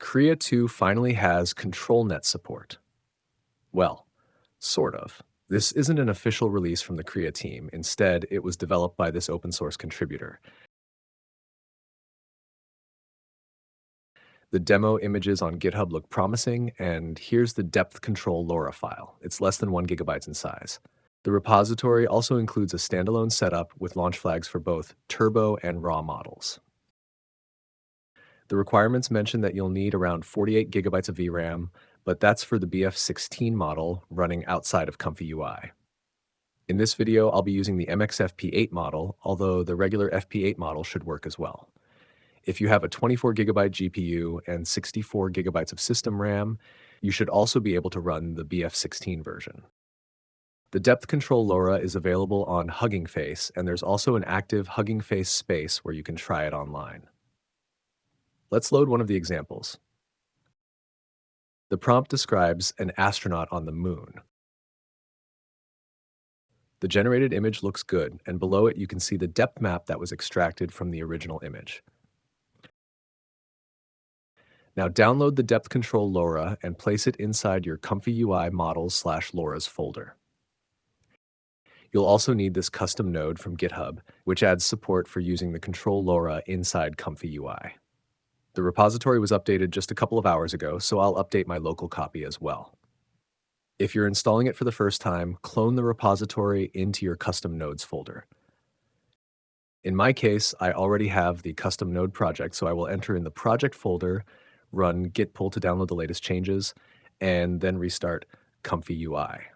Krea 2 finally has ControlNet support. Well, sort of. This isn't an official release from the Krea team. Instead, it was developed by this open source contributor. The demo images on GitHub look promising, and here's the Depth Control LoRA file. It's less than 1 gigabyte in size. The repository also includes a standalone setup with launch flags for both turbo and raw models. The requirements mention that you'll need around 48 gigabytes of VRAM, but that's for the BF16 model running outside of Comfy UI. In this video, I'll be using the MXFP8 model, although the regular FP8 model should work as well. If you have a 24 gigabyte GPU and 64 gigabytes of system RAM, you should also be able to run the BF16 version. The Depth Control LoRA is available on Hugging Face, and there's also an active Hugging Face space where you can try it online. Let's load one of the examples. The prompt describes an astronaut on the moon. The generated image looks good, and below it you can see the depth map that was extracted from the original image. Now download the Depth Control LoRA and place it inside your Comfy UI models/LoRa's folder. You'll also need this custom node from GitHub, which adds support for using the Control LoRA inside Comfy UI. The repository was updated just a couple of hours ago, so I'll update my local copy as well. If you're installing it for the first time, clone the repository into your custom nodes folder. In my case, I already have the custom node project, so I will enter in the project folder, run git pull to download the latest changes, and then restart Comfy UI.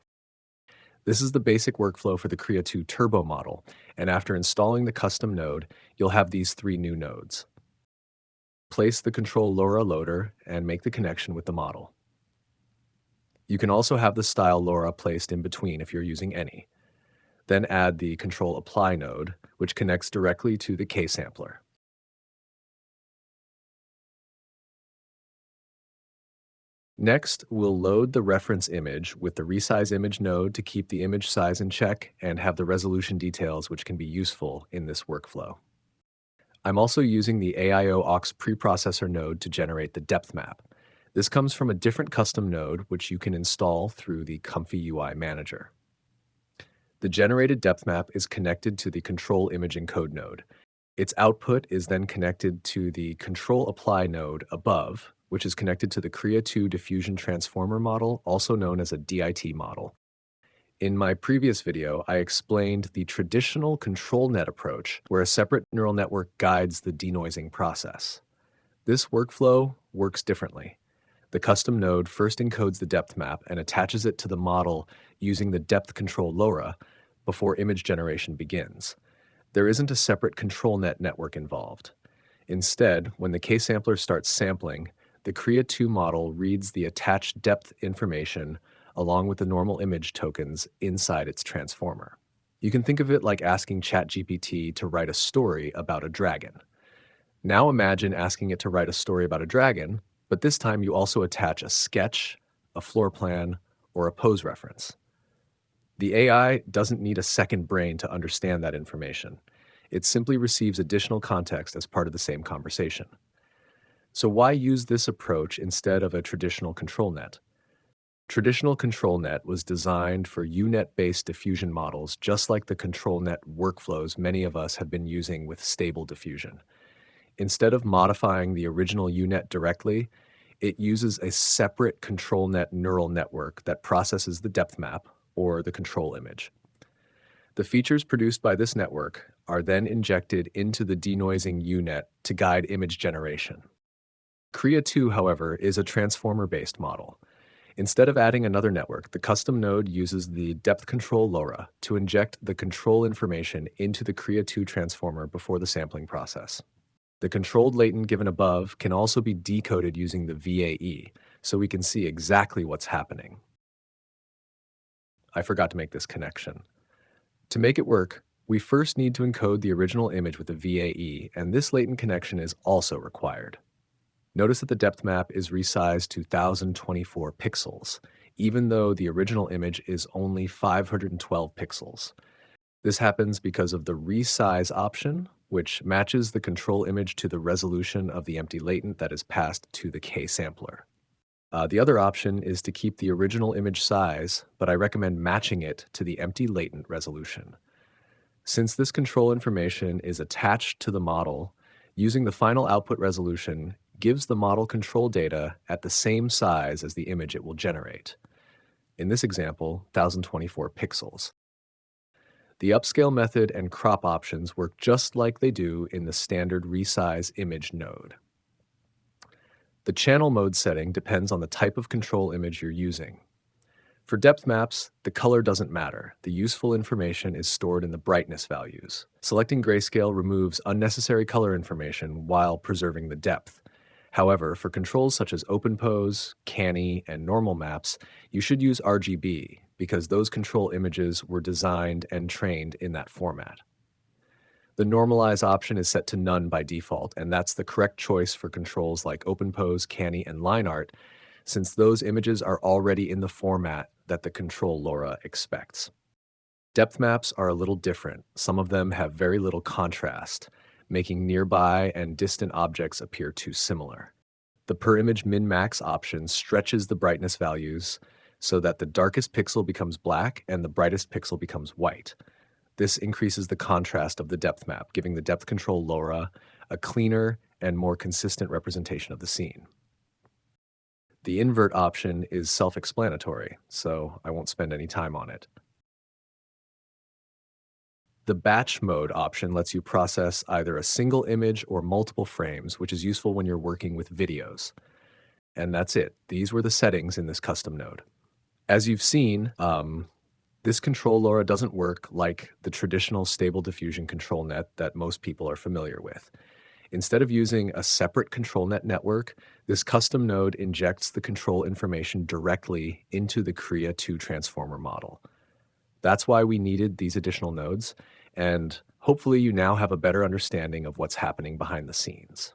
This is the basic workflow for the Krea 2 Turbo model, and after installing the custom node, you'll have these 3 new nodes. Place the Control LoRA loader and make the connection with the model. You can also have the style LoRA placed in between if you're using any. Then add the Control Apply node, which connects directly to the K-sampler. Next, we'll load the reference image with the resize image node to keep the image size in check and have the resolution details which can be useful in this workflow. I'm also using the AIO aux preprocessor node to generate the depth map. This comes from a different custom node which you can install through the Comfy UI manager. The generated depth map is connected to the Control Image Encode node. Its output is then connected to the Control Apply node above, which is connected to the Krea 2 Diffusion Transformer model, also known as a DIT model. In my previous video, I explained the traditional ControlNet approach, where a separate neural network guides the denoising process. This workflow works differently. The custom node first encodes the depth map and attaches it to the model using the Depth Control LoRA before image generation begins. There isn't a separate ControlNet network involved. Instead, when the K-sampler starts sampling, the Krea 2 model reads the attached depth information along with the normal image tokens inside its transformer. You can think of it like asking ChatGPT to write a story about a dragon. Now imagine asking it to write a story about a dragon, but this time you also attach a sketch, a floor plan, or a pose reference. The AI doesn't need a second brain to understand that information. It simply receives additional context as part of the same conversation. So why use this approach instead of a traditional ControlNet? Traditional ControlNet was designed for UNet-based diffusion models, just like the ControlNet workflows many of us have been using with Stable Diffusion. Instead of modifying the original UNet directly, it uses a separate ControlNet neural network that processes the depth map, or the control image. The features produced by this network are then injected into the denoising UNet to guide image generation. Krea 2, however, is a transformer-based model. Instead of adding another network, the custom node uses the Depth Control LoRA to inject the control information into the Krea 2 transformer before the sampling process. The controlled latent given above can also be decoded using the VAE, so we can see exactly what's happening. I forgot to make this connection. To make it work, we first need to encode the original image with the VAE, and this latent connection is also required. Notice that the depth map is resized to 1024 pixels, even though the original image is only 512 pixels. This happens because of the resize option which matches the control image to the resolution of the empty latent that is passed to the K sampler. The other option is to keep the original image size, but I recommend matching it to the empty latent resolution. Since this control information is attached to the model, using the final output resolution gives the model control data at the same size as the image it will generate. In this example, 1024 pixels. The upscale method and crop options work just like they do in the standard resize image node. The channel mode setting depends on the type of control image you're using. For depth maps, the color doesn't matter. The useful information is stored in the brightness values. Selecting grayscale removes unnecessary color information while preserving the depth. However, for controls such as open pose, canny, and normal maps, you should use RGB because those control images were designed and trained in that format. The normalize option is set to none by default, and that's the correct choice for controls like open pose, canny, and line art, since those images are already in the format that the control LoRa expects. Depth maps are a little different. Some of them have very little contrast, making nearby and distant objects appear too similar. The per image min-max option stretches the brightness values so that the darkest pixel becomes black and the brightest pixel becomes white. This increases the contrast of the depth map, giving the depth control LoRa a cleaner and more consistent representation of the scene. The invert option is self-explanatory, so I won't spend any time on it. The batch mode option lets you process either a single image or multiple frames, which is useful when you're working with videos. And that's it. These were the settings in this custom node. As you've seen, this control LoRa doesn't work like the traditional Stable Diffusion ControlNet that most people are familiar with. Instead of using a separate ControlNet network, this custom node injects the control information directly into the Krea 2 transformer model. That's why we needed these additional nodes, and hopefully you now have a better understanding of what's happening behind the scenes.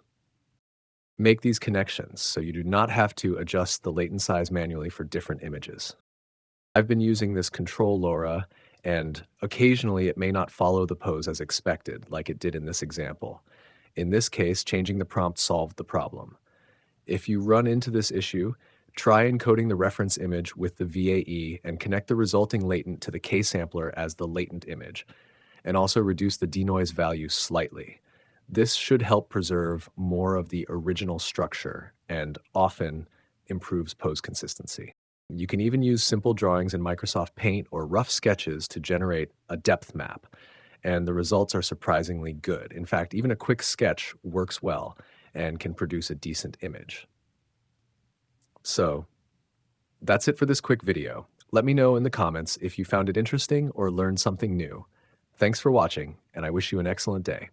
Make these connections so you do not have to adjust the latent size manually for different images. I've been using this control LoRa, and occasionally it may not follow the pose as expected, like it did in this example. In this case, changing the prompt solved the problem. If you run into this issue, try encoding the reference image with the VAE and connect the resulting latent to the K sampler as the latent image, and also reduce the denoise value slightly. This should help preserve more of the original structure and often improves pose consistency. You can even use simple drawings in Microsoft Paint or rough sketches to generate a depth map, and the results are surprisingly good. In fact, even a quick sketch works well and can produce a decent image. So, that's it for this quick video. Let me know in the comments if you found it interesting or learned something new. Thanks for watching, and I wish you an excellent day.